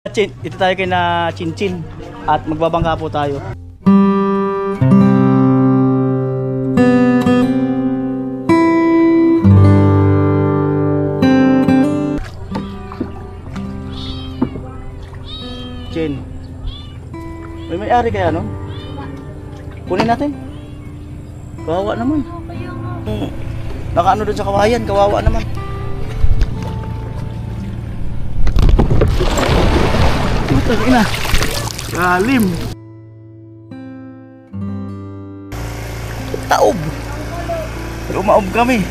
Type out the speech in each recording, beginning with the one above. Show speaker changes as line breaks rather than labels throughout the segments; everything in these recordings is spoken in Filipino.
Ito tayo kay na Chinchin at magbabangka po tayo. Chin, may-ari kaya no? Kunin natin. Kawawa naman. Nakaano doon sa kawayan, kawawa naman. Ina. Lalim. Taob. Lumaob kami.
Kung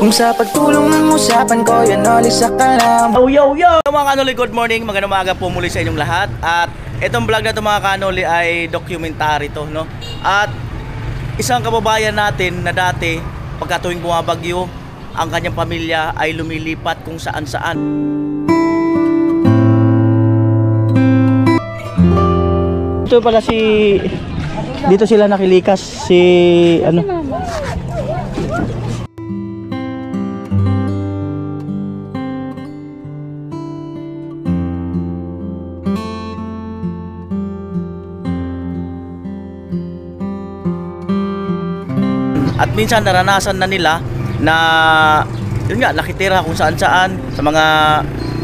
sa pagtulong ng usapan ko, yan ulit sa kalam.
Yo! Mga kanoli, good morning. Magandang umaga po muli sa inyong lahat. At itong vlog na ito mga kanoli ay documentary to, no? At isang kababayan natin na dati, pagka tuwing bumabagyo, ang kanyang pamilya ay lumilipat kung saan-saan. Ito pala dito sila nakilikas si ano. At minsan naranasan na nila na yun nga, nakitira kung saan-saan sa mga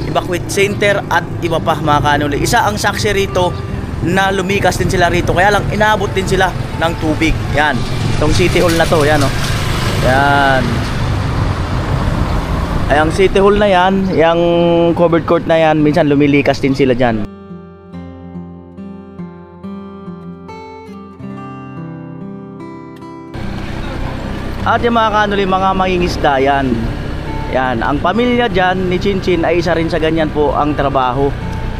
evacuate center at iba pa mga kanoli. Isa ang saksi rito na lumikas din sila rito, kaya lang inaabot din sila ng tubig. Yan, itong city hall na to, yan o. Yan. Ay, ang city hall na yan, yung covered court na yan, minsan lumilikas din sila dyan. At yung mga kanoli, mga mangingisda yan. Yan, ang pamilya dyan ni Chinchin ay isa rin sa ganyan po ang trabaho.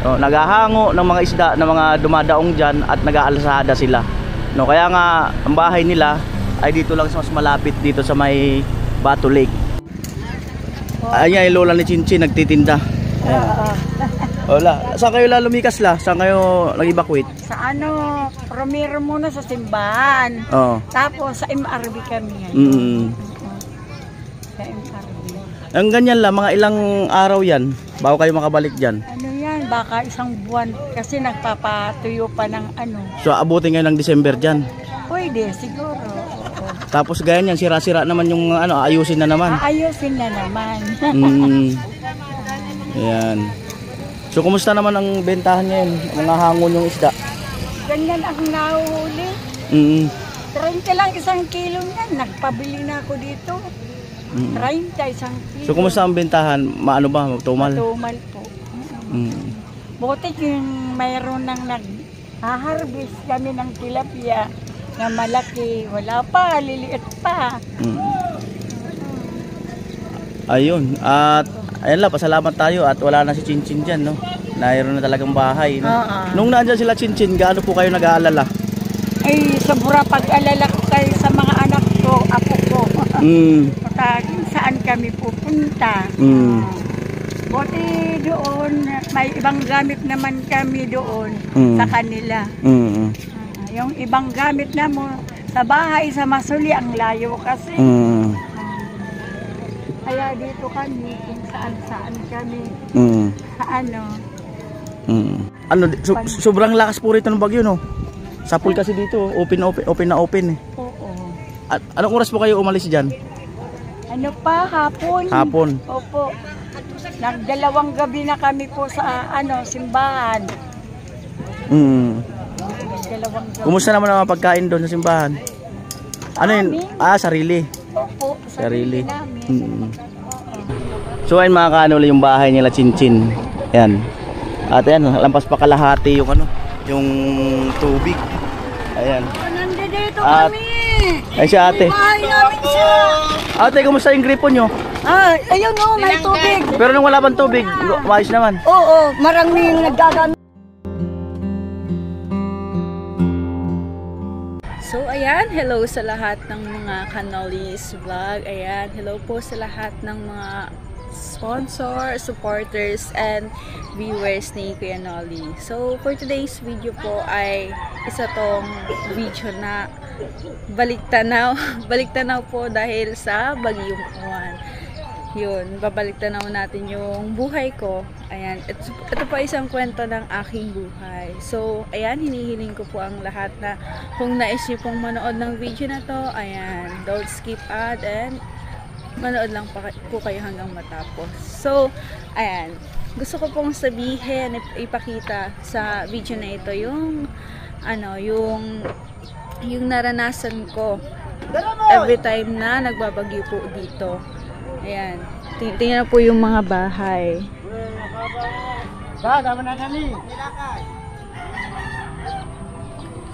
No, naghahango ng mga isda ng mga dumadaong dyan at nag-aalasada sila. No, kaya nga ang bahay nila ay dito lang sa mas malapit dito sa may Bato Lake. Ayan yung lola ni Chinchin nagtitinda. Hola, saan kayo lumikas la? Saan kayo nag-evacuate?
Sa ano, Romero muna sa simbahan.
Oo.
Tapos sa MRB kami. Sa MRB.
Ang ganyan lang, mga ilang araw yan bago kayo makabalik dyan?
Ano yan, baka isang buwan kasi nagpapatuyo pa ng ano.
So abutin ngayon ng December dyan?
Pwede, siguro. Oo.
Tapos ganyan, sira-sira naman yung ano, ayusin na naman.
Aayusin na naman.
Ayan. So kumusta naman ang bentahan ngayon? Mga hangon yung isda?
Ganyan ang nahuhuli. 30 lang isang kilo niyan. Nagpabili na ako dito. 30 isang kilo.
So kumusta ang bentahan? Maano ba? Tumal?
Tumal po. Buti yung mayroon nang nag-harvest kami ng tilapia na malaki. Wala pa, liliit pa.
Ayun. At ayan lang, pasalamat tayo at wala na si Chinchin dyan, no? Nairoon na talagang bahay, no? Nung nandyan sila Chinchin, gaano po kayo nag-aalala?
Ay, sobra pag-alala ko kayo sa mga anak ko, apo ko. Saan kami pupunta. Buti doon, may ibang gamit naman kami doon sa kanila. Yung ibang gamit na mo, sa bahay, sa Masuli, ang layo kasi. Kaya dito kami, kung saan-saan kami. Sa ano.
Sobrang lakas po rito ng bagyo, no? Sapul kasi dito, open eh.
Oo.
At anong oras po kayo umalis dyan?
Ano pa, hapon.
Hapon?
Opo. Nagdalawang gabi na kami po sa ano, simbahan. Nagdalawang gabi.
Kumusta naman ang pagkain doon sa simbahan? Ano yun? Sarili.
Opo, sarili namin.
So ayun mga kanoli, yung bahay nila Chinchin. Ayan. At ayan, lampas pa kalahati yung ano, yung tubig. Ayan.
Nandito
At
kami.
ay si ate.
Bahay namin siya.
Ate, kumusta yung gripo nyo?
Ayun o, may tubig.
Pero nung wala pang tubig, maayos naman.
Oo, maraming naggagamit.
So ayan, hello sa lahat ng mga Kanoli's vlog. Ayan, hello po sa lahat ng mga sponsor, supporters, and viewers ni Kuya Nolly. So, for today's video po ay isa tong video na baliktanaw. Baliktanaw po dahil sa Bagyong Juan. Yun, babaliktanaw natin yung buhay ko. Ayan, ito po isang kwento ng aking buhay. So, ayan, hinihiling ko po ang lahat na kung nais niyo pong manood ng video na to, ayan, don't skip ad and manood lang po kayo hanggang matapos. So, ayan, gusto ko pong sabihin, ipakita sa video na ito yung yung naranasan ko every time na nagbabagyo po dito. Ayan, tingnan po yung mga bahay.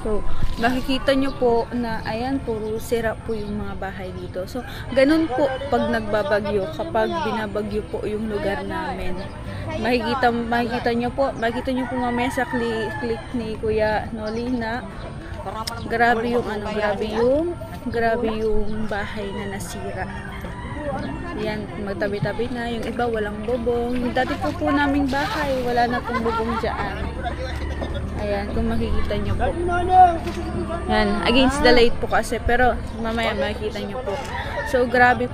So, makikita nyo po na ayan, puro sira po yung mga bahay dito. So, ganun po pag nagbabagyo, kapag binabagyo po yung lugar namin. Makikita nyo po mamaya sa click ni Kuya Nolly na grabe yung bahay na nasira. Yan, magtabi-tabi na. Yung iba walang bubong. Yung dati po naming bahay, wala na pong bubong dyan. Ayan, kung makikita nyo po. Yan, against the light po kasi. Pero mamaya makikita nyo po. So, grabe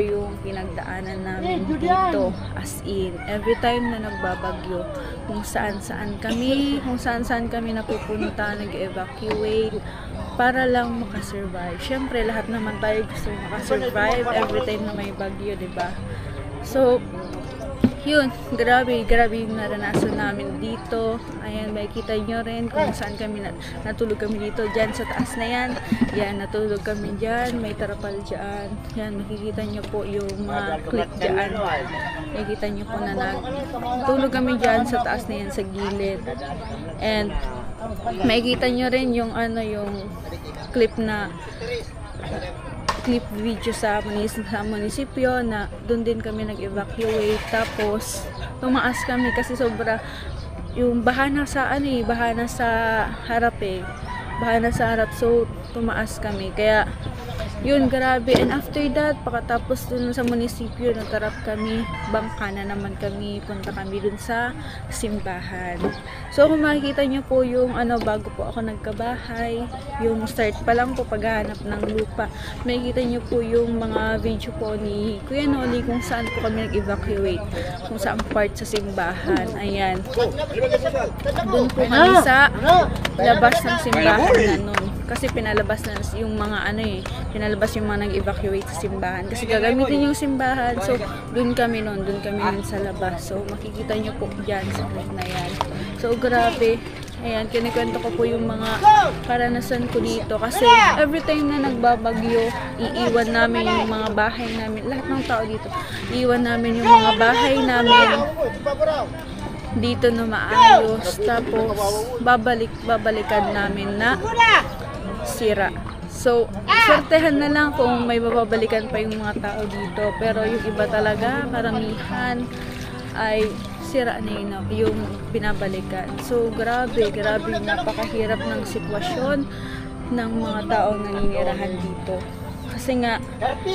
yung pinagdaanan namin dito. As in, every time na nagbabagyo, kung saan-saan kami napupunta, nag-evacuate, para lang makasurvive. Siyempre, lahat naman tayo gusto makasurvive every time na may bagyo, diba? So, yun, grabe yung naranasan namin dito. Ayan, makikita nyo rin kung saan kami natulog kami dito. Diyan sa taas na yan. Yan, natulog kami dyan. May tarapal dyan. Yan, makikita nyo po yung mga clip dyan. Makikita nyo po na natulog kami dyan sa taas na yan, sa gilid. And, makikita nyo rin yung yung clip video sa munisipyo na doon din kami nag-evacuate. Tapos tumaas kami kasi sobra yung baha na sa harap. So tumaas kami, kaya yun, grabe. And after that, pagkatapos dun sa munisipyo, natarap kami, bangka na naman kami, punta kami dun sa simbahan. So, kung makikita nyo po yung bago po ako nagkabahay, yung start pa lang po paghahanap ng lupa, makikita nyo po yung mga video po ni Kuya Nolly kung saan po kami nag-evacuate, kung saan part sa simbahan. Ayan. Dun po kami sa labas ng simbahan na nun. Kasi pinalabas na yung mga pinalabas yung mga nag-evacuate sa simbahan. Kasi gagamitin yung simbahan. So, dun kami nun sa labas. So, makikita nyo po dyan sa clip na yan. So, grabe. Ayan, kinikwento ko po yung mga karanasan ko dito. Kasi, every time na nagbabagyo, iiwan namin yung mga bahay namin. Lahat ng tao dito, iiwan namin yung mga bahay namin dito na maayos. Tapos, babalikan namin na sira. So, swertehan na lang kung may mababalikan pa yung mga tao dito. Pero yung iba talaga, karamihan ay sira na yung binabalikan. So, grabe, napakahirap ng sitwasyon ng mga taong naninirahan dito. Kasi nga,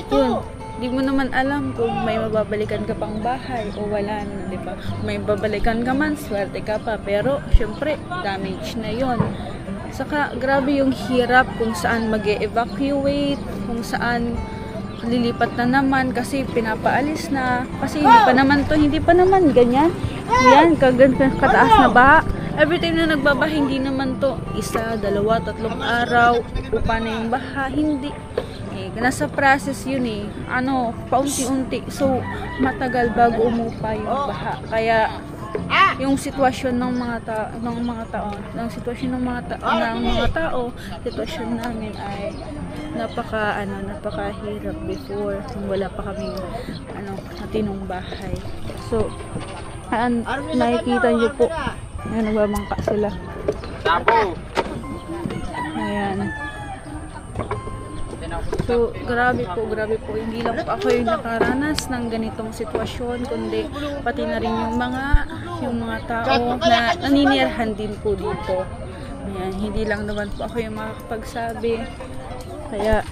yun, di mo naman alam kung may mababalikan ka pang bahay o wala na, di ba? May babalikan ka man, swerte ka pa. Pero, syempre, damage na yon. Saka, grabe yung hirap kung saan mag-evacuate, kung saan lilipat na naman kasi pinapaalis na. Kasi hindi pa naman ganyan. Yan, kataas na baha. Every time na nagbabaha, hindi naman to 1, 2, 3 araw, upa na yung baha. Hindi. Nasa process yun paunti-unti. So, matagal bago umupa yung baha. Kaya, yung sitwasyon ng mga tao, sitwasyon namin ay napakahirap before kung wala pa kaming natinong bahay. So, nakikita niyo po, nagbabangka sila. Ayan. So, grabe po. Hindi lang po ako yung nakaranas ng ganitong sitwasyon, kundi pati na rin yung mga tao na naninirahan din po dito. Ayan, hindi lang naman po ako yung makakapagsabi. Kaya,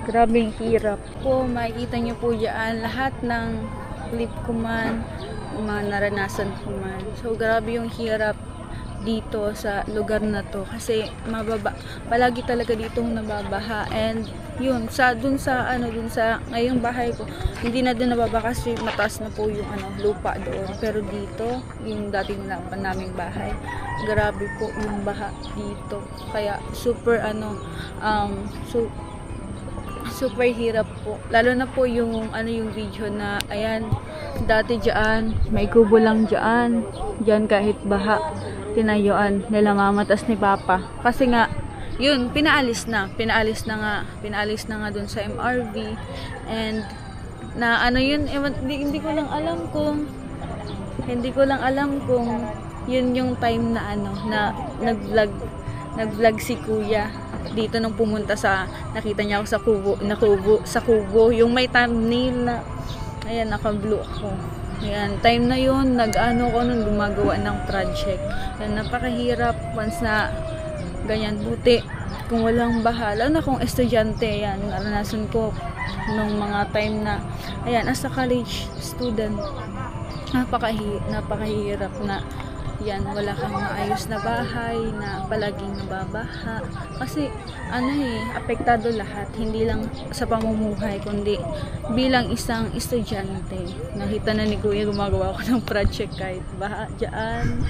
grabing hirap po. Makikita nyo po dyan lahat ng live ko man, yung mga naranasan ko man. So grabe yung hirap dito sa lugar na to kasi palagi talaga dito nababaha. And yun dun sa ngayong bahay ko hindi na din nababaha kasi mataas na po yung lupa doon, pero dito yung dating naming bahay, grabe po yung baha dito, kaya super super hirap po, lalo na po yung yung video na ayan, dati dyan may kubo lang dyan kahit baha tinayuan nila mama tas ni papa, kasi nga yun pinaalis na nga dun sa MRV. And na yun, hindi ko lang alam kung yun yung time na na nag-vlog si kuya dito nung pumunta nakita niya ako sa kubo yung may thumbnail na ayan, naka-blue ako. Ayan, time na yun, ko nun, gumagawa ng project. Ayan, napakahirap once na ganyan. Buti, kung walang bahala, na kung estudyante, ayan, naranasan ko nung mga time na, ayan, as a college student, napakahirap na, yan, wala kang maayos na bahay, na palaging nababaha. Kasi, apektado lahat, hindi lang sa pamumuhay, kundi bilang isang estudyante. Nakita na ni Kuya, gumagawa ko ng project kahit baha dyan.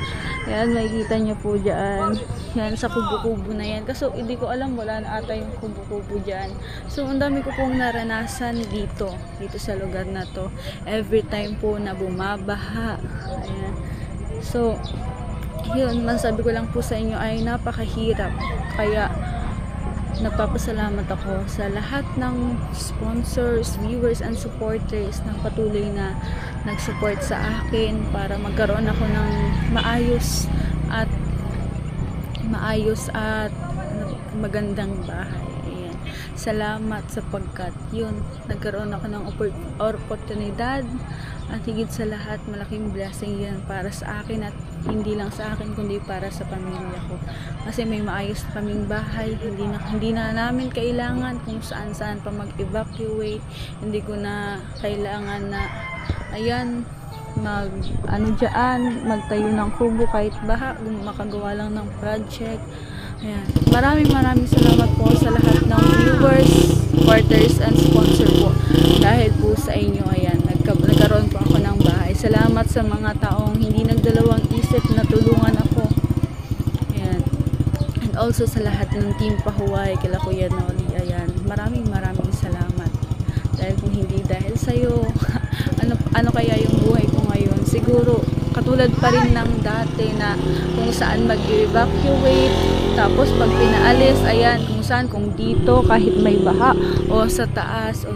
Yan, makikita niyo po dyan. Yan, sa kubo-kubo na yan. Kasi hindi ko alam, wala na ata yung kubo-kubo dyan. So, ang dami ko pong naranasan dito sa lugar na to. Every time po na bumabaha. Ayan. So, yun, masabi ko lang po sa inyo ay napakahirap. Kaya, nagpapasalamat ako sa lahat ng sponsors, viewers, and supporters na patuloy na nag-support sa akin para magkaroon ako ng maayos at magandang bahay. Ayan. Salamat sapagkat yun, nagkaroon ako ng oportunidad. At higit sa lahat, malaking blessing yan para sa akin, at hindi lang sa akin kundi para sa pamilya ko. Kasi may maayos kaming bahay, hindi na namin kailangan kung saan pa mag-evacuate. Hindi ko na kailangan na ayan, magtayo ng kubo kahit baha, makagawa lang ng project. Ayan. Maraming salamat po sa lahat ng viewers, supporters, and sponsor po. Dahil po sa inyo, ayan, nagkaroon po ako ng bahay. Salamat sa mga taong hindi nagdalawang isip na tulungan ako. Ayan. And also sa lahat ng Team Pahuway, kila Kuya Noli. Ayan. Maraming salamat. Dahil kung hindi dahil sa'yo, ano kaya yung buhay ko ngayon? Siguro, katulad pa rin ng dati na kung saan mag-evacuate, tapos pag pinaalis, ayan, kung dito, kahit may baha, o sa taas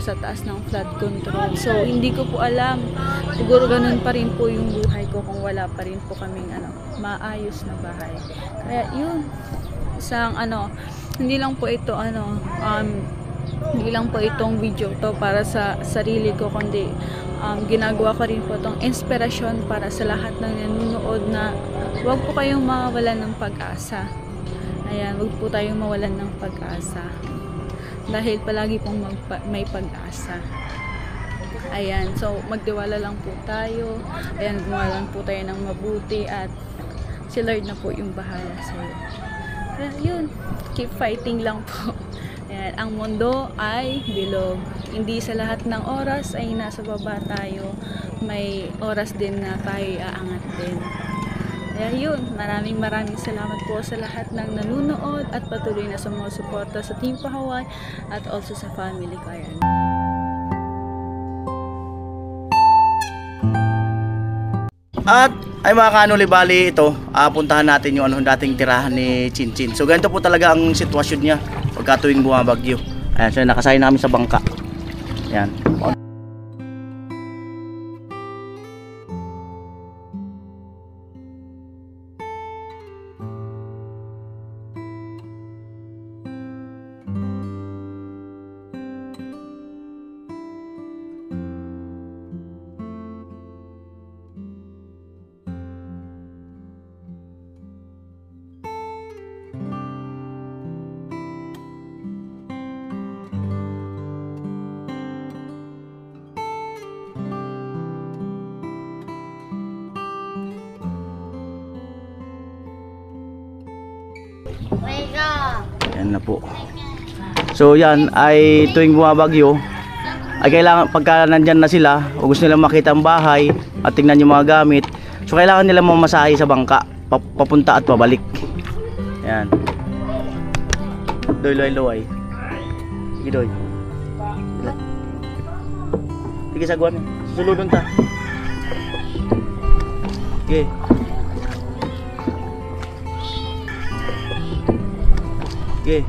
ng flood control. So, hindi ko po alam, siguro ganun pa rin po yung buhay ko kung wala pa rin po kaming maayos na bahay. Kaya yun, isang hindi lang po ito hindi lang po itong video to para sa sarili ko, kundi ginagawa ko rin po itong inspirasyon para sa lahat ng nanonood na huwag po kayong mawalan ng pag-asa. Ayan, huwag po tayong mawalan ng pag-asa. Dahil palagi pong may pag-asa. Ayan, so magtiwala lang po tayo. Ayan, gumawa lang po tayo ng mabuti at si Lord na po yung bahala sa'yo. Kaya yun, keep fighting lang po. Ayan, ang mundo ay bilog. Hindi sa lahat ng oras ay nasa baba tayo. May oras din na tayo aangat din. Kaya yun, maraming salamat po sa lahat ng nanunood at patuloy na sumusuporta sa Team Pahuway at also sa family ko. Ayan.
At ay mga kanuli, bali ito, puntahan natin yung dating tirahan ni Chinchin. So ganito po talaga ang sitwasyon niya pagka tuwing bumabagyo. Ayan, so nakasaya namin sa bangka. Ayan. Ayan na po. So yan ay tuwing bumabagyo ay kailangan, pagka nandyan na sila o gusto nilang makita ang bahay at tingnan yung mga gamit, so kailangan nila mamasahe sa bangka papunta at pabalik. Ayan. Doy, loy, loy. Sige, doy. Sige, sagwan. Susuludon ta. Sige. Sige.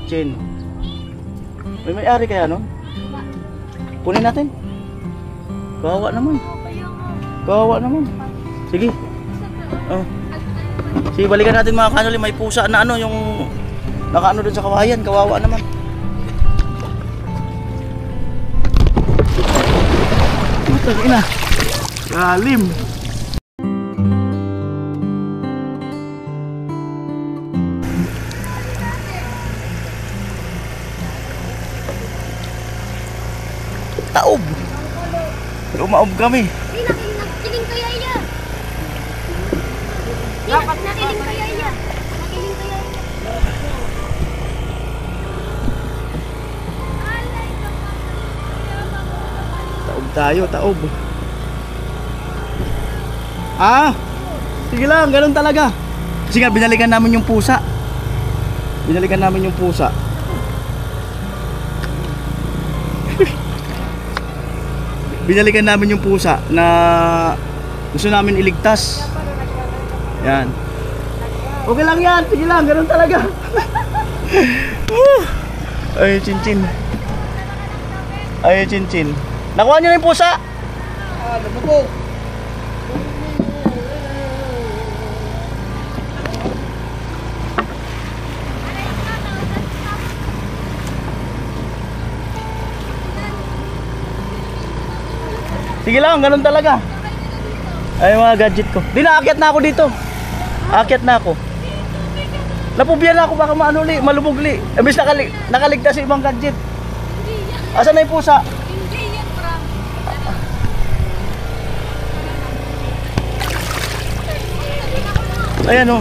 Chin. May-ari kaya no? Kunin natin. Kawawa naman. Kawawa naman. Sige. Oh. Sige, balikan natin mga kanoli. May pusa na ano yung nakaano dun sa kawayan. Kawawa naman. Ito, ina. Galim. Taob. Lumaob kami.
Nakiling kaya iya. Nakiling kaya iya. Nakiling kaya iya.
Taob tayo, taob. Ah, sige lang, ganun talaga. Kasi nga, binalikan namin yung pusa. Binalikan namin yung pusa. Binalikan namin yung pusa na gusto namin iligtas. Yan. Okay lang yan, sige lang, ganun talaga. Ay, chinchin. Ay, chinchin. Nakuha niyo na yung pusa? Ano po? Sige lang, ganun talaga. Ay, mga gadget ko. Di na, aakyat na ako dito. Aakyat na ako. Napubya na ako, baka maanuli, malubugli. Imbis nakaligtas sa ibang gadget. Asan na yung pusa? Ayan o.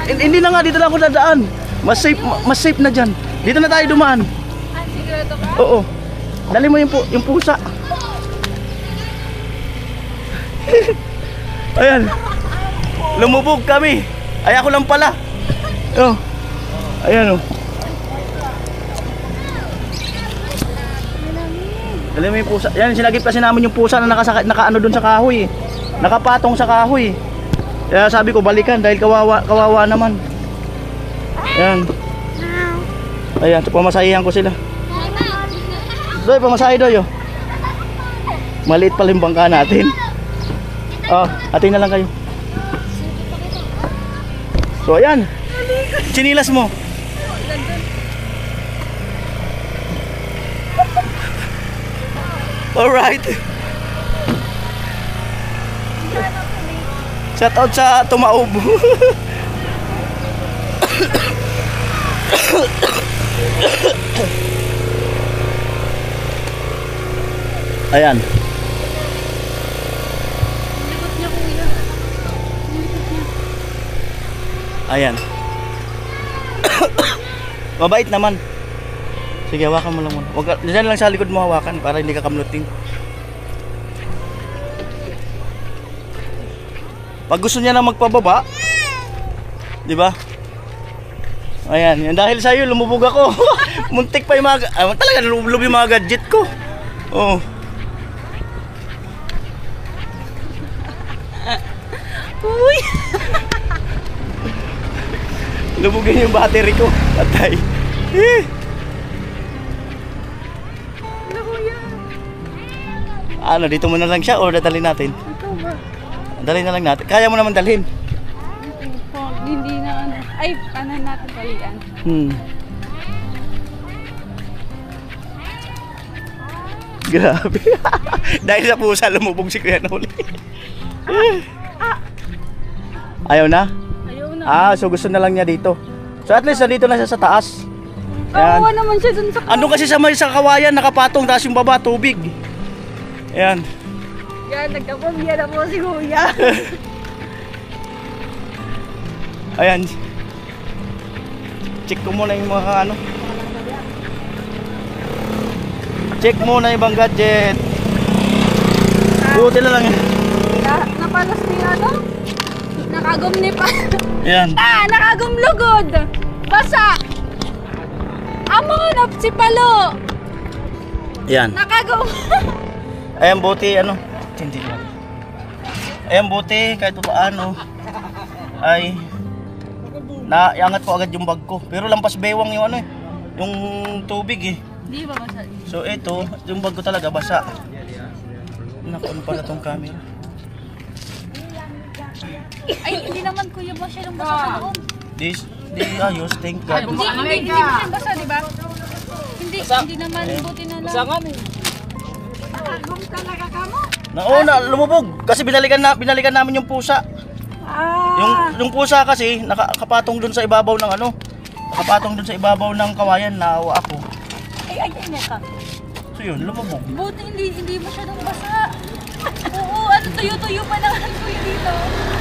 Hindi na nga, dito na ako dadaan. Mas safe na dyan. Dito na tayo dumaan. Oo. Dali mo yung pusa. Ayan. Lumubog kami. Ay, ako lang pala. Oh. Ayan oh. Dali mo yung pusa. Yan, sinagip kasi namin yung pusa na nakaano dun sa kahoy. Nakapatong sa kahoy. Kaya sabi ko balikan dahil kawawa naman. Ayan. Ayan, so pamasahihan ko sila. Doy, pamasahe doy oh. Maliit pala yung bangka natin. Oh, atin na lang kayo. So ayan. Chinilas mo. Alright. Shout out sa Tumaob. Ayan. Ayan. Mabait naman. Sige, hawakan mo lang muna. Huwag ka, dyan lang sa likod mo hawakan para hindi ka kamluting. Pag gusto niya na magpababa, di ba? Ayan, yan dahil sa iyo lumubog ako. Muntik pa yung mga talaga lumubog yung mga gadget ko. Oh. Uy. Lubugin yung battery ko. Patay. Ano, dito muna lang siya o dadalhin natin?
Ito ba?
Dalhin na lang natin. Kaya mo naman dalhin.
Hindi na ano. Ay, ano natin balian.
Grabe. Dahil sa pusa lumubog si Kuya Noli. Ayaw na?
Ayaw na.
Ah, so gusto na lang niya dito. So at least nandito na siya sa taas.
Kawawa naman siya dun sa
Ano kasi sa kawayan nakapatong, tapos yung baba tubig. Ayan.
Yan, nagkapamilya na po si Kuya.
Ayan. Check ko muna yung mga ano. Check muna yung ibang gadget. Buti na lang yan.
Napalas ni ano? Nakagum ni pa.
Ayan.
Nakagum lugod. Basa. Amon, si Palo.
Ayan.
Nakagum.
Ayan, buti ano. Hindi lang. Ayan, buti kahit pa paano ay naiangat ko agad yung bag ko. Pero lampas bewang yung ano eh. Yung tubig eh.
Hindi ba basa?
So ito, yung bag ko talaga basa. Naku, ano pala tong camera?
Ay, hindi naman kuya masyadong basa sa loob.
Di ayos, thank God.
Hindi masyadong basa, di ba? Hindi naman, buti na lang. Nakagum talaga ka mo?
Nauna, lumubog kasi binalikan namin yung pusa. Yung pusa kasi nakapatong dun sa ibabaw ng ano. Nakapatong dun sa ibabaw ng kawayan, naawa ako.
Ay, ka.
So yun, lumubog.
Buti hindi masyadong basa. Oo, ano tuyo-tuyo pa naman kuya dito.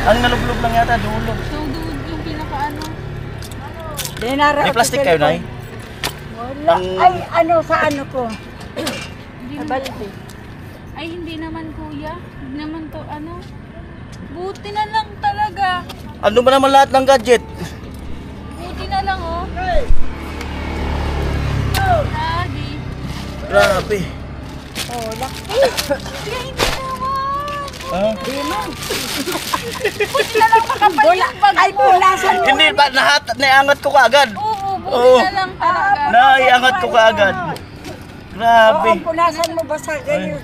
Ang nalublob lang yata, dulo.
So, yung pinaka-ano.
May plastic kayo, Nay?
Wala. Ay, ano sa ano ko?
Ay, hindi naman kuya. Hindi naman to ano. Buti na lang talaga.
Ano ba naman lahat ng gadget?
Buti na lang oh. Lagi.
Grabe.
Oh, laki.
Kuya, hindi naman.
Ha?
Buti na lang makapal yung bag
Ay,
mo.
pulasan mo.
Hindi ba naiangat ko kaagad?
Oo, buti
Oo.
na lang talaga.
Naiangat ko kaagad. Grabe.
Oo, pulasan mo ba sa ganyan?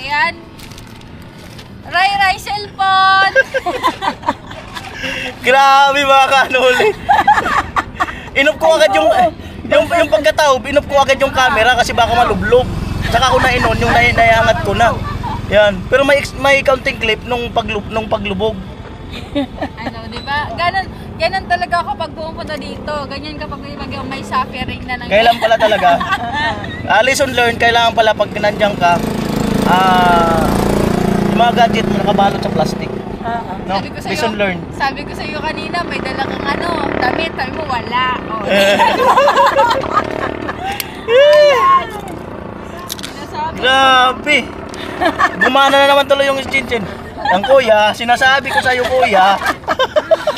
Ayan. Ray, cellphone.
Grabe mga kanuli. Inup ko agad yung pagkataob, inup ko agad yung camera kasi baka malublob. Saka ko na inon yung naiangat ko na. Yan. Pero may counting clip nung paglubog.
Ano, di ba? Ganon talaga ako pag pumunta dito. Ganyan kapag may suffering na nangyayari.
Kailan pala talaga? Lesson learned, kailangan pala pag nandiyan ka, yung mga gadget mo nakabalot sa plastic. No?
Sabi ko sa'yo,
Lesson learned.
Sabi ko sa'yo kanina, may dala kang ano, damit. Sabi mo, wala. Oh,
Grabe. Gumana na naman tuloy yung chinchin. Ang kuya, sinasabi ko sa'yo kuya.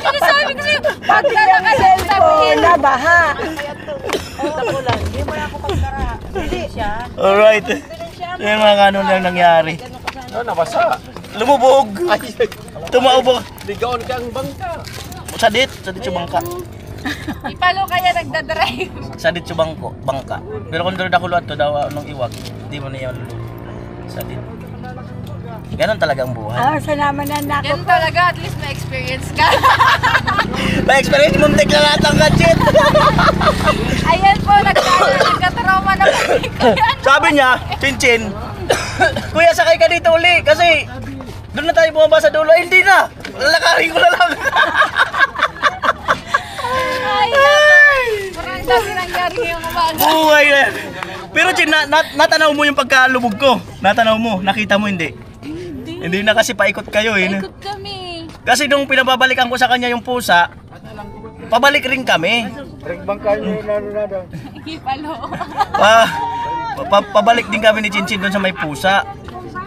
ano sabi ko sa'yo? Pag dala ka lang sabihin.
Nabaha.
Alright. Yan mga ano lang nangyari.
Nabasa.
Lumubog. Tumaubog.
Ligaon kang bangka.
Sadit yung bangka.
Ipalo kaya nagdadrive.
Sadit yung bangka. Pero kung doon ako luat to daw nung iwag, hindi mo na yan lulubog. Sadit. Ganon talaga ang buhay.
Sa naman na nako.
Yan talaga, at least may experience ka.
May experience, muntik na lahat ang gadget.
Ayan po, nagka-trauma na ko yan.
Sabi niya, Chinchin, kuya sakay ka dito uli kasi doon na tayo bumaba sa dulo. Eh, hindi na, lalakarin ko na lang.
Ay, parang dami nangyari ngayong umaga.
Buhay na yan. Pero Chin, natanaw mo yung pagkalubog ko. Natanaw mo, nakita mo hindi? Hindi na kasi paikot kayo eh.
Ikot kami.
Kasi nung pinababalikan ko sa kanya yung pusa, pabalik rin kami.
Ipalo.
Pabalik din kami ni Chinchin doon sa may pusa.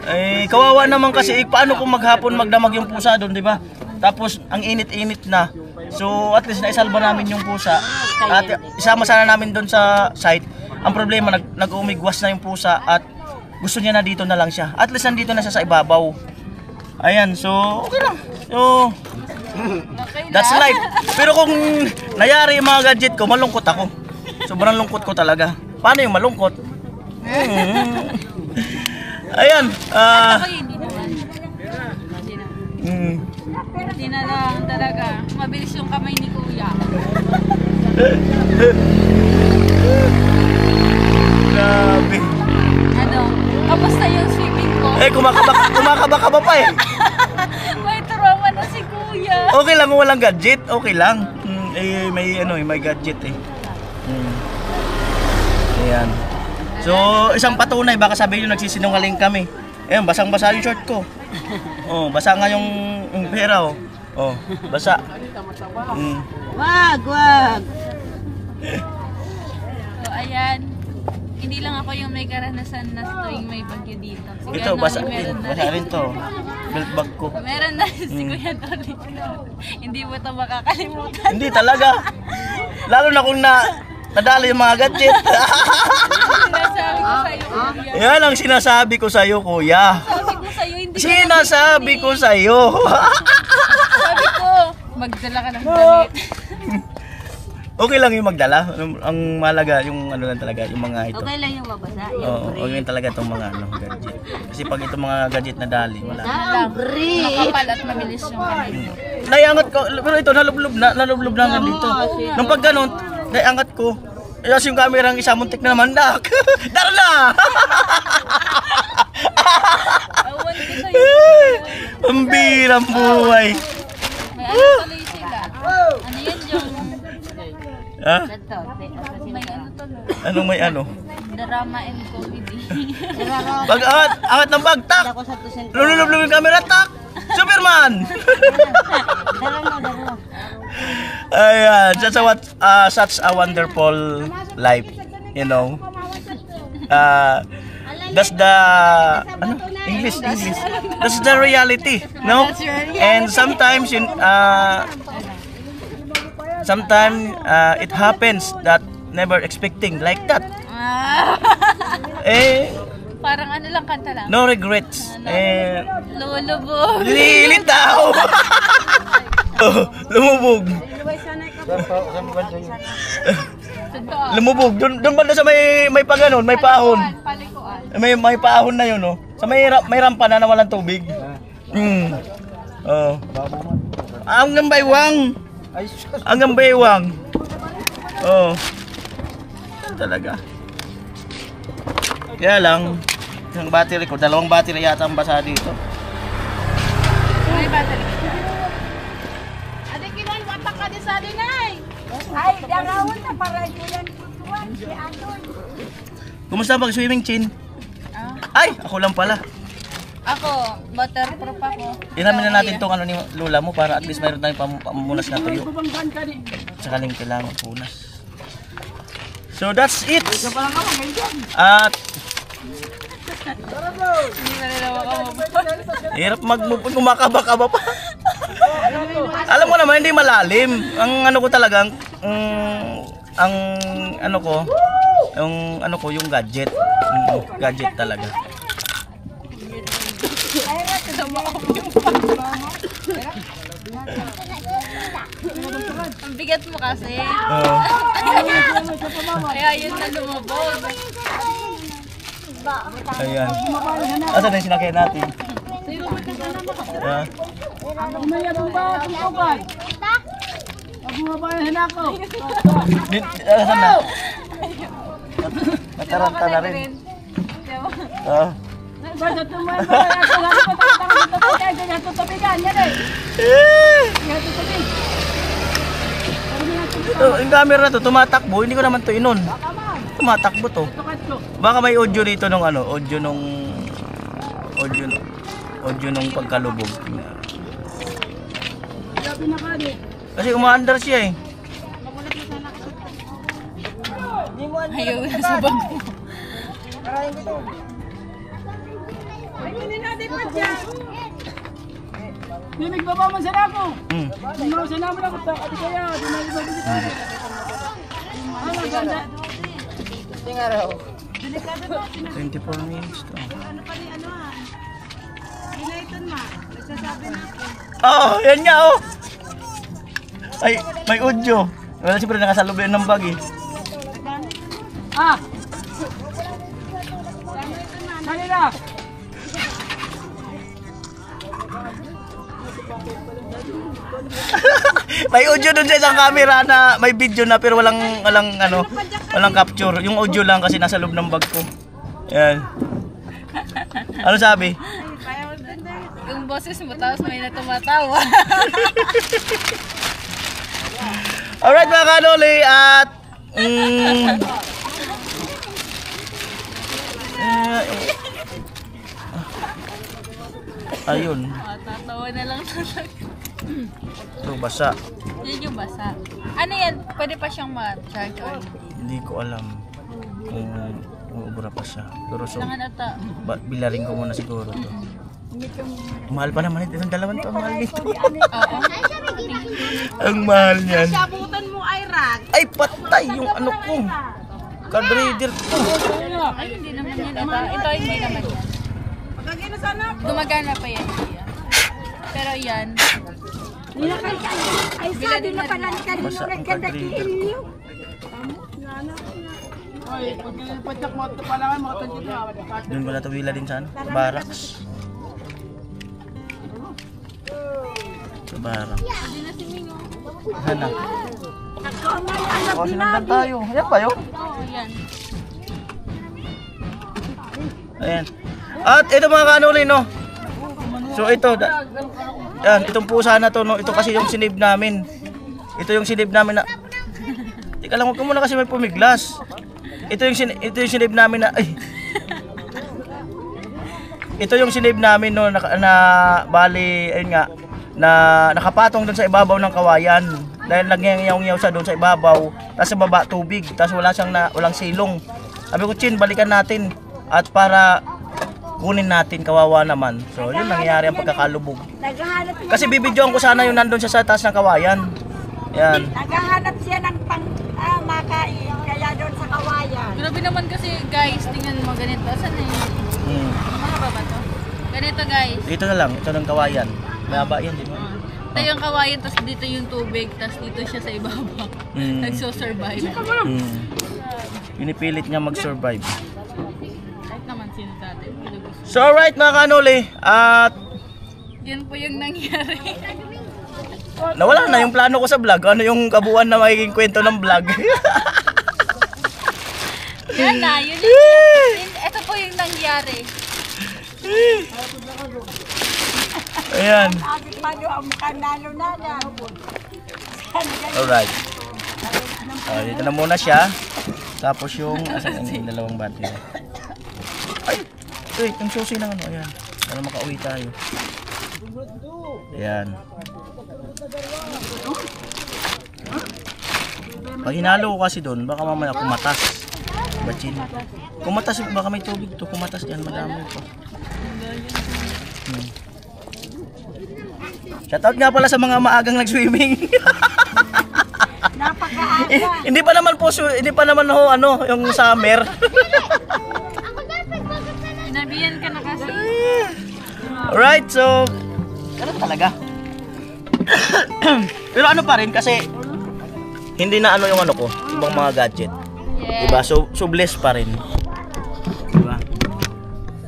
Eh, kawawa naman kasi paano kung maghapon magdamag yung pusa doon, di ba? Tapos ang init-init na. So at least naisalba namin yung pusa. At isama sana namin doon sa site. Ang problema nag-umigwas na yung pusa at gusto niya na dito na lang siya. At least nandito na siya sa ibabaw. Ayan, so okay lang. So that's life. Pero kung nayari yung mga gadget ko, malungkot ako. Sobrang lungkot ko talaga. Paano yung malungkot? Ayan.
Hindi naman. Hindi na lang talaga. Mabilis yung kamay ni kuya.
Grabe.
Ano? Kamusta yung swimming ko?
Eh, kumakaba pa eh.
May trauma na si kuya.
Okay lang kung walang gadget, okay lang. May gadget eh. Ayan. So, isang patunay, baka sabihin nyo nagsisinungaling kami. Ayan, basang-basa yung short ko. Oh, basa nga yung pera oh. Oh, basa.
Wag, wag.
So, ayan. Hindi lang ako yung may karanasan na tuwing may bagyo dito. Si Kuya
Ito, basa
Noli
rin.
meron na
Basa
rin.
rin to. Belt bag ko.
Meron na rin si Kuya Noli. Hindi mo ito makakalimutan.
Hindi talaga. Lalo na kung nadali yung mga gadget.
Sinasabi ko sa'yo, Kuya.
Yan ang sinasabi ko sa'yo, kuya.
Sabi ko sa'yo, hindi ka
Sinasabi ko sa'yo.
Sabi ko, magdala ka ng damit.
Okay lang yung magdala. Ang mahalaga, yung ano lang talaga, yung mga ito.
Okay lang yung mabasa.
Oo, okay lang talaga itong mga gadget. Kasi pag itong mga gadget na dali, wala.
Makapal at mabilis yung kanil.
Naiangat ko, pero ito nalublob na nga dito. Nung pag ganun, naiangat ko. Tapos yung camera ang isa muntik na naman, dak. Darla!
Awan ko sa'yo.
Pambirang buhay.
May ano tuloy sila. Ano yan yung
Ha?
may ano tuloy.
Anong may ano?
Drama and comedy.
Pag angat ng bag, tak! Lululub yung camera, tak! Superman! Ayan, such a wonderful life, you know. That's the English. That's the reality, no? And sometimes it happens that never expecting like that.
Parang ano lang kanta lang.
No regrets.
Lulubog.
Lilitaw. Lumubog. Lumubog. Doon banda sa may paganon, may paahon.
Palikuan.
May paahon na yun, no. Sa may rampa na walang tubig. Oh. Hanggang baywang. Hanggang baywang. Oh. Talaga. Kaya lang, yung battery ko, 2 battery yata ang basa dito.
May battery.
Ay, darawon na para yan. Si Anton.
Kumusta mag-swimming, Chin? Ay, ako lang pala.
Ako, waterproof ako.
Iramin na natin tong ano ni Lola mo para at least mayroon tayong pamunas na tuyo. Tsaka lang kailangan punas. So that's it. At
Hindi na nila makamove.
hirap mag-move on, kumakaba-kaba pa. Alam mo naman, hindi malalim. Ang ano ko talaga, ang ano ko, yung gadget. Gadget talaga.
Ang bigat mo kasi.
Oo.
Kaya yun na lumabog.
Ayan. Asan na yung sinakyan natin? Yeah. Asan na? Nataranta na rin. Ah. Ito, yung camera na to, tumatakbo. Hindi ko naman to inon. Tumatakbo to. Baka may audio dito nung ano, audio nung pagkalubog. Kasi umaandar siya eh.
Ayaw na sa bag mo.
Nagbaba man sa ako.
Hmm.
Sa naman ako sa ati kaya. Ano ganda?
24 minutes to. Oh, yan nga oh. Ay, may audio. Wala siyempre nakasalub yun ng bag eh.
Ah! Kanina!
May audio dun sa isang camera na may video na pero walang capture. Yung audio lang kasi nasa loob ng bag ko. Yan. Ano sabi?
Yung boses mo tapos may natumatawa.
Alright mga kanoli at ayun.
Tatawa na lang talaga.
Ito, basa.
Yan yung basa. Ano yan? Pwede pa siyang ma-charge or
Hindi ko alam kung uubra pa siya. Pero so,
Langan ata.
bilarin ko muna siguro to. Mahal pa naman ito. Itong dalawang to, ang mahal nito.
Oo.
Ang mahal niyan.
Sabutan mo ay rag.
Ay, patay yung ano ko. Card reader ko.
Ay, hindi naman yan. Ito hindi naman yan.
Pagkagino sana.
Gumagana pa yan. Iya. Pero yan.
Ay, sabi na pala ni Karin
Basa
mo
ang
ganda
card reader
kiin
ko.
niyo.
Doon ko na tuwila din saan? Barracks. Sa barracks. Ano? O, sinundan tayo. Ayan ba yun?
Oo, yan.
Ayan. At ito mga kanuli, no? So ito, yan, itong pusa na to, no? Ito kasi yung sinave namin. Ito yung sinave namin na... Teka lang, huwag ka muna kasi may pumiglas. Ito yung sinave namin na... Ay. Ito yung sinave namin, no? Bali, ayun nga, na nakapatong doon sa ibabaw ng kawayan. Dahil nagyaw-yaw siya doon sa ibabaw. Tapos sa baba, tubig. Tapos walang silong. Sabi ko, Chin, balikan natin. At para... kunin natin, kawawa naman. So, yun nangyayari ang pagkakalubog.
Naghahanap siya.
Kasi bibidyoan ko sana yung nandun siya sa taas ng kawayan. Yan.
Naghahanap siya ng makain. Kaya doon sa kawayan.
Grabe naman kasi guys, tingnan mo ganito. Saan na yun? Mga ba to? Ganito guys.
Dito na lang, ito ng kawayan. Mayaba yan, di ba?
Ito yung kawayan, tapos dito yung tubig, tapos dito siya sa ibabaw. Nagso-survive.
Pinipilit niya mag-survive.
Kahit naman sino dati.
So, alright mga kanuli. At
Yan po yung nangyari.
nawala na yung plano ko sa vlog. Ano yung kabuuan na magiging kwento ng vlog?
Yan na, yun yung... Ito po yung nangyari.
Ayan.
Agit pa doon ang mukhang nalo-nala.
Alright. Dito na muna siya. Tapos yung... Asan yung dalawang battery? Ay! Wait, yung susi ng ano. Ayan. Para makauwi tayo. Ayan. Pag hinalo ko kasi doon, baka mamaya kumatas. Bachin. Kumatas, baka may tubig to. Kumatas dyan, madami pa. Shoutout nga pala sa mga maagang nag-swimming.
Napakaaga.
Hindi pa naman ho ano, yung summer.
Sinabihan ka na kasi.
Alright, so ganun talaga. Pero ano pa rin kasi hindi na ano yung ano ko, ibang mga gadget.
Yeah.
Diba? So blessed pa rin. Diba?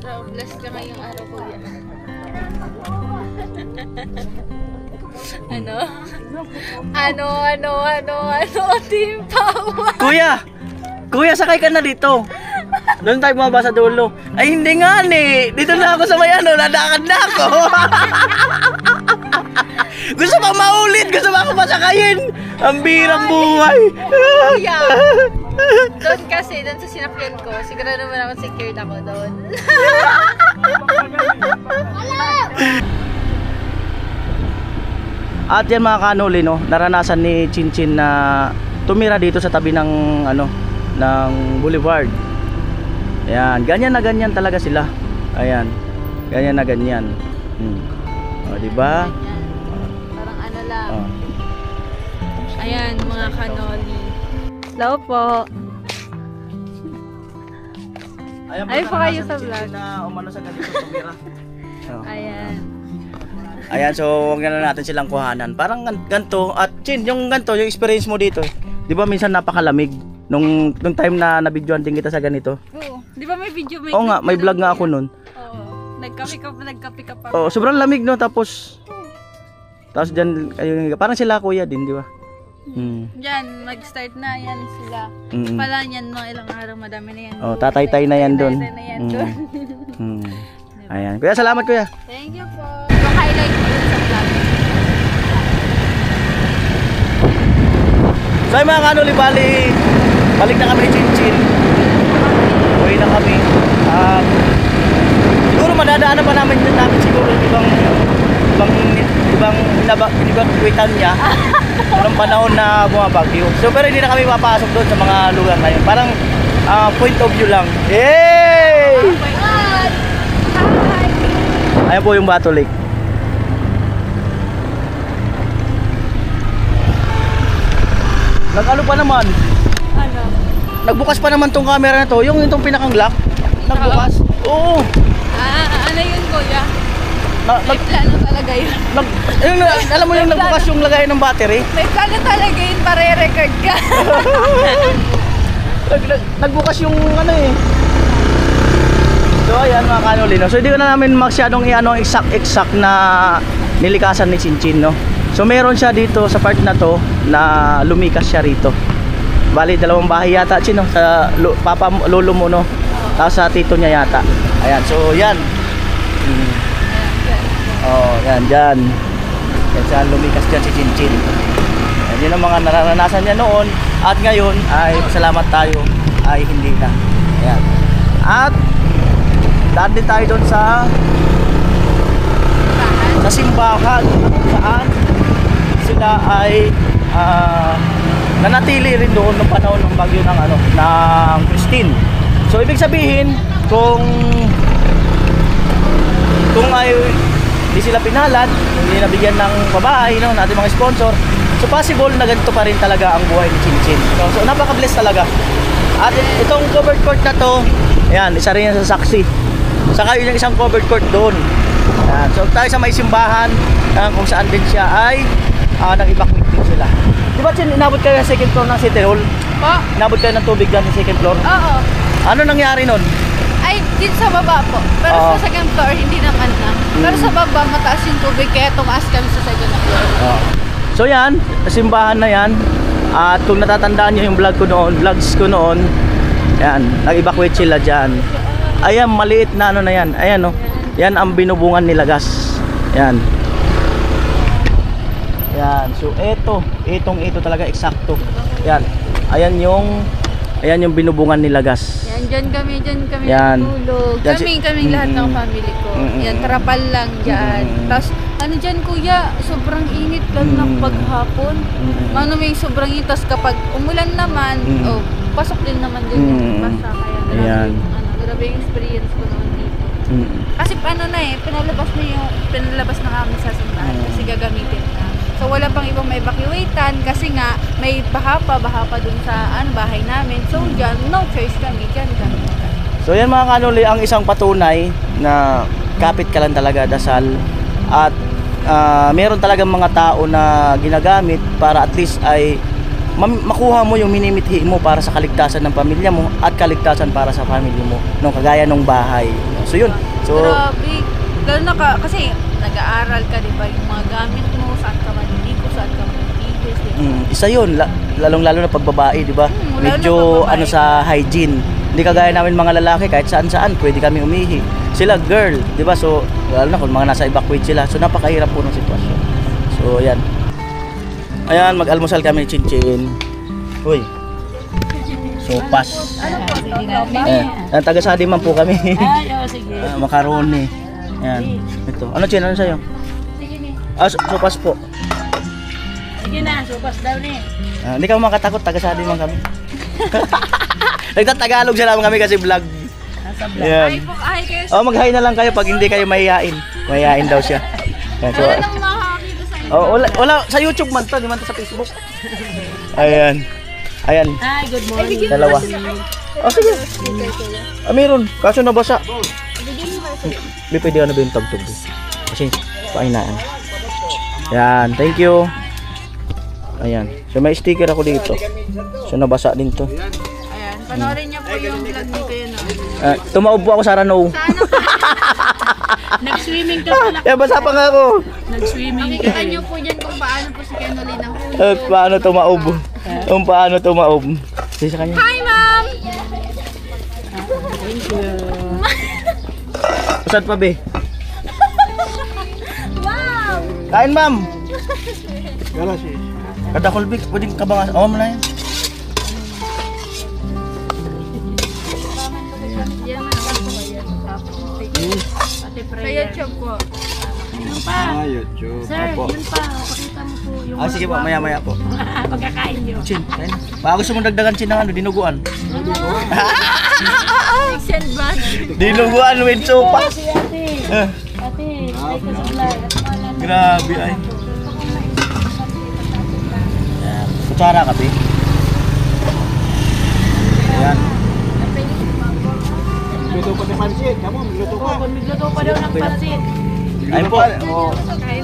So, bless ka ngayong araw ko yan. Ano, Team Power.
Kuya, sakay ka na dito. Doon tayo bumaba sa dulo. Ay, hindi nga ni. Dito na ako sa may ano, ladakad na ako. Gusto pa maulit, gusto pa ako masakayin. Ang birang buhay.
Kuya, doon kasi, doon sa sinakyan ko, siguro naman ako secured ako doon.
At yan mga kanuli, no, naranasan ni Chinchin na tumira dito sa tabi ng ano, ng boulevard. Ayan, ganyan na ganyan talaga sila. Ayan. Ganyan na ganyan. O, di ba?
Parang ano lang.
O.
Ayan, mga kanoli. Hello po.
Ayan
Ay, pa kayo
naranasan
sa
ni Chinchin
vlog.
na umano sa ganito tumira. O.
Ayan.
Ayan, so huwag na natin silang kuhanan. Parang ganito. At Chin, yung ganito, yung experience mo dito. Di ba minsan napakalamig? Nung time na nabidyoan din kita sa ganito.
Oo. Di ba may video?
Oo nga, may vlog nga ako nun.
Oo. Nagkape ka pa.
Oh, sobrang lamig no, tapos diyan ayun, parang sila kuya din, di ba?
Diyan, mag-start na yan sila. Pala yan, mga ilang araw, madami na yan.
Oh, tatay-tay na yan doon.
Tatay na yan doon.
Ayan. Kuya, salamat kuya.
Thank you po. Yung highlight ko dun sa vlog.
So ay mga kanuli, balik na kami ni Chinchin. Uwi na kami. Siguro madadaanan pa namin siguro ibang ibang evacuate niya noong panahon na bumabagyo. So pero hindi na kami papasok doon sa mga lugar na yun. Parang point of view lang. Yay!
Oh my God! Hi!
Ayan po yung Bato Lake. Nag-ano pa naman?
Ano?
Nagbukas pa naman tong camera na to. Yung itong pinakang lock. Nagbukas. Oo.
Ano yun, kuya?
Nag,
May plano talaga yun.
alam mo yung nagbukas yung lagay ng battery?
May plano talaga yun para i-record ka.
Nagbukas yung ano eh. So ayan mga kanuli, no? So hindi ko na namin masyadong i-ano exact na nilikasan ni Chinchin, no? So meron siya dito sa part na to na lumikas siya rito. Bali dalawang bahay yata Chin, no? Sa papa lolo mo, no? Tapos sa tito niya yata. Ayan, so yan. Oh, yan dyan. Yan siya lumikas dyan si Chinchin. Yan yun ang mga nararanasan niya noon. At ngayon ay salamat tayo ay hindi na. Ayan. At daan din tayo doon sa simbahan saan sila ay nanatili rin doon ng panahon ng bagyo ng ng Christine. So ibig sabihin kung ay hindi sila pinalad, hindi nabigyan ng babae, no, natin mga sponsor, so possible na ganito pa rin talaga ang buhay ni Chinchin. So napaka-bless talaga. At itong covered court na to, ayan, isa rin yan sa saksi. Saka yun yung isang covered court doon. Ayan, so tayo sa may simbahan kung saan din siya ay nag-evacuate din sila. Di ba Chin, inabot kayo sa second floor ng City Hall?
Po?
Inabot kayo ng tubig dyan sa second floor?
Oo.
Ano nangyari nun?
Ay, dito sa baba po. Pero
Oo.
sa second floor, hindi naman na. Pero sa baba, mataas yung tubig, kaya tumaas kami sa second floor.
So yan, simbahan na yan. At kung natatandaan nyo yung vlogs ko noon, yan, nag-evacuate sila dyan. Ayan, maliit na na yan. Ayan, no. Yan ang binubungan nila, gas. Yan. Yan. So ito talaga eksakto. Yan. Ayan yung binubungan nila, gas.
Yan, dyan kami
Yan.
natulog.
Yan
Kaming lahat ng family ko. Yan, trapal lang dyan. Tapos, dyan kuya, sobrang init lang ng paghapon. May sobrang init. Tapos kapag umulan naman, pasok din naman din yung basa. Kaya
Ayan.
grabe yung experience ko noon dito. Kasi pinalabas na kami sa simbahan kasi gagamitin na. So wala pang ibang may evacuatean kasi nga may baha pa dun sa bahay namin. So dyan, no choice kami dyan.
So yan mga kanuli, ang isang patunay na kapit ka lang talaga, dasal. At meron talagang mga tao na ginagamit para at least ay makuha mo yung minimithi mo para sa kaligtasan ng pamilya mo at kaligtasan para sa family mo, no, kagaya ng bahay. So yun. So
grabe. Lalo na kasi nag-aaral ka, di ba? Yung mga gamit mo, saan ka maniligo, saan ka maniligo,
isa yun, lalong-lalo na pagbabae, di ba? Medyo
pagbabae
sa hygiene. Hindi kagaya namin mga lalaki, kahit saan-saan pwede kami umihi. Sila girl, di ba? So lalo na kung mga nasa evacuate sila. So napakahirap po ng sitwasyon. So yan. Ayan, mag-almusal kami ni Chinchin. Uy. Sopas. Taga-sadi man po kami.
Sige.
Macaroni. Ayan. Ito. Ano Chin? Ano sa'yo?
Sige ni.
Sopas po.
Sige na, supas daw ni.
Hindi ka makatakot, taga-sadi man kami. Nagtatagalog siya lang kami kasi vlog.
Nasa vlog.
Ayan.
Ay kayo.
Oh, mag-hi na lang kayo pag hindi kayo mahihain. Mahihain daw siya. Ayan, so,
Wala nang makakakita sa inyo.
wala sa YouTube man to, di man to sa Facebook. Ayan. Ayan.
Hi, good morning.
Dalawa. Oh, sige. Meron. Kaso nabasa. Di pwede ano ba yung tagtog. Kasi painaan. Yan. Thank you. Ayan. So may sticker ako dito. So nabasa din to.
Ayan, panoorin niyo po yung vlog ni Kuya Noel.
Tumaob po ako sa Rano.
Nag-swimming ka pala.
Basa pa nga ako.
Nag-swimming ka.
Makikita niyo po dyan kung paano po si Kuya Noel nahulog.
Paano tumaob? Kung paano tumaob. Sige sa kanya.
Hi, Ma'am!
Thank you.
Saan pa be?
Wow!
Kain ma'am. Kada kulbik, pwedeng kabangas. Oh, mo na yan.
Yan na naman po yan. Sa YouTube po.
Yun pa.
YouTube.
Sir, yun pa. Pakita mo po yung
Ah, sige po, maya-maya po.
pagkakain nyo.
Chin, ayun. Baka gusto mong dagdagan Chin ng ano, dinuguan.
Mix and match.
Dinuguan with sopa.
Si ate.
Eh,
Ate, ay ka sa vlog. At wala na.
grabe ay. Kutsara ka, be. Ayan.
Luto pa ng pansit. Kamu, luto pa.
Magluto pa daw ng pansit.
Ayun po.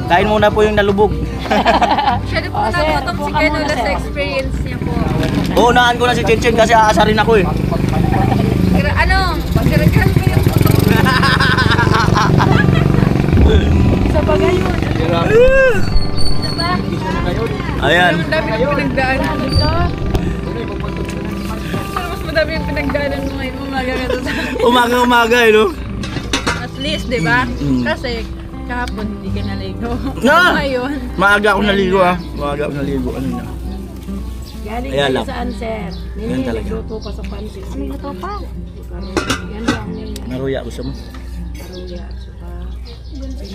Kain muna po yung nalubog.
Pwede po na po itong si Kenola sa experience niya po.
Uunahan ko na si Chinchin kasi aasarin ako eh.
Ano? Pagkaragan ko yung
Sa bagay yun.
Ayan.
Ang dami yung pinagdaanan. Pero mas madami yung pinagdaanan mo ngayon. Umaga ka sa
Umaga-umaga eh, no?
At least, di ba?
Mm.
Kasi kahapon hindi ka naligo.
Na!
Ngayon.
Maaga ako naligo ah. Maaga ako naligo. Ano na?
Galing
Ayan
kayo
lang.
saan, sir?
Yan
Nini,
talaga.
nagluto pa sa pansit. Ano luto pa? Yan lang, Nini.
Naruya gusto mo?
Paruya at saka sinangay.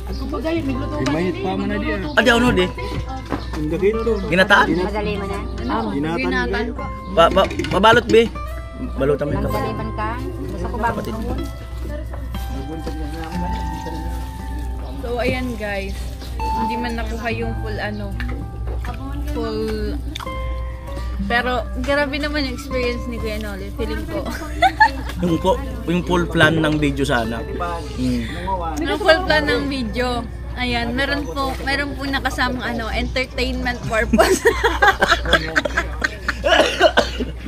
At kung bagay, nagluto pa.
Mayit pa man na diya.
Adi ako no di.
Hindi dito.
Ginataan?
Madali mo na?
Binatan ko.
Pabalot be. Balutan mo yung kapatid.
Daliman ka? Gusto ko bago
Kapatid.
So, ayan guys. Hindi man nakuha yung full pero grabe naman yung experience ni Kuya Noli. Feeling ko.
Yung full plan ng video sana.
Yung full plan ng video. Ayan, meron po nakasamang entertainment purpose.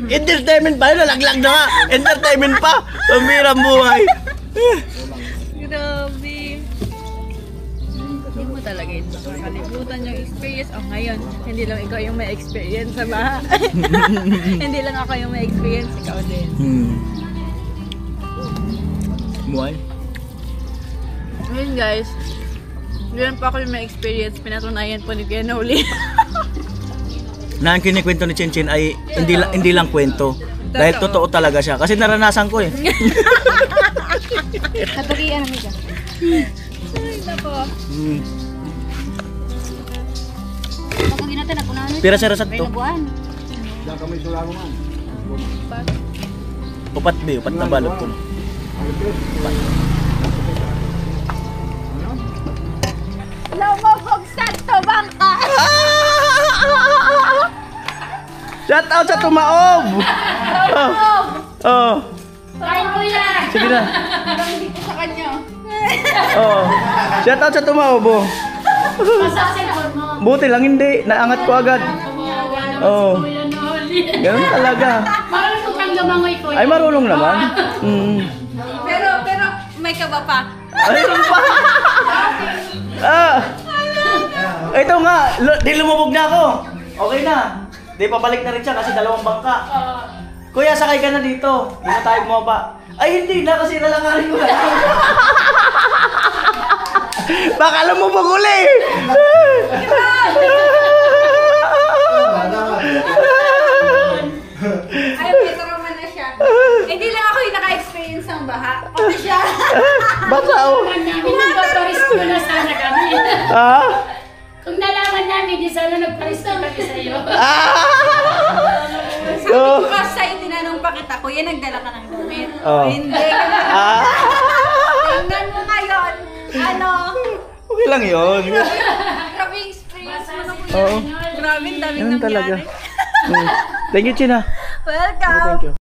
Entertainment pa yun, nalaglag na nga. Entertainment pa. Pambirang buhay.
Grabe. Hindi mo talaga ito makakalimutan yung experience. Oh, ngayon, hindi lang ikaw yung may experience sa bahay. Hindi lang ako yung may experience, ikaw din.
Buhay.
Ngayon guys, ganun pa ako yung may experience, pinatunayan po ni Kuya Noli.
Na ang kinikwento ni Chinchin ay hindi lang kwento. Dahil totoo talaga siya. Kasi naranasan ko eh.
Natagian mo dyan.
Ay, nako.
Pag ginatan ako na
Pira sa rasat to.
buwan.
Diyan kami sulaman.
Upat be, upat na balot ko.
Lumabog sa bangka!
Shout out sa Tumaob! Oh.
Kain ko yan!
Sige na.
Hindi ko sa kanya.
Oh. Shout out sa Tumaob. Oh.
Masasin mo.
Buti lang hindi, naangat ko agad. Oh. Ganun talaga.
Marunong kang gamangoy ko.
Ay marunong naman.
Pero may kaba pa.
Ayun pa. Ito nga, di lumubog na ako. Okay na. Di pabalik na rin siya kasi dalawang bangka. Kuya, sakay ka na dito. Di na tayo bumaba. Ay hindi na kasi nalangarin ko na. Baka lumubog uli.
Ay, may trauma na siya. Hindi lang ako yung naka-experience ng baha. Pati siya.
Baka oh.
Pinagpaparisco na sana kami.
Ah?
Kung nalaman namin, di sana nagparisco kami sa'yo.
Oh.
Kasi sa'yo, tinanong pa kita, kuya, nagdala ka ng damit.
Oh.
Hindi.
Ah.
Tingnan mo ngayon. Ano?
Okay lang yun.
Grabe yung experience mo na kuya.
Oo.
Grabe, ang daming
Ganun talaga.
nangyari.
Thank you, China.
Welcome.
Thank you.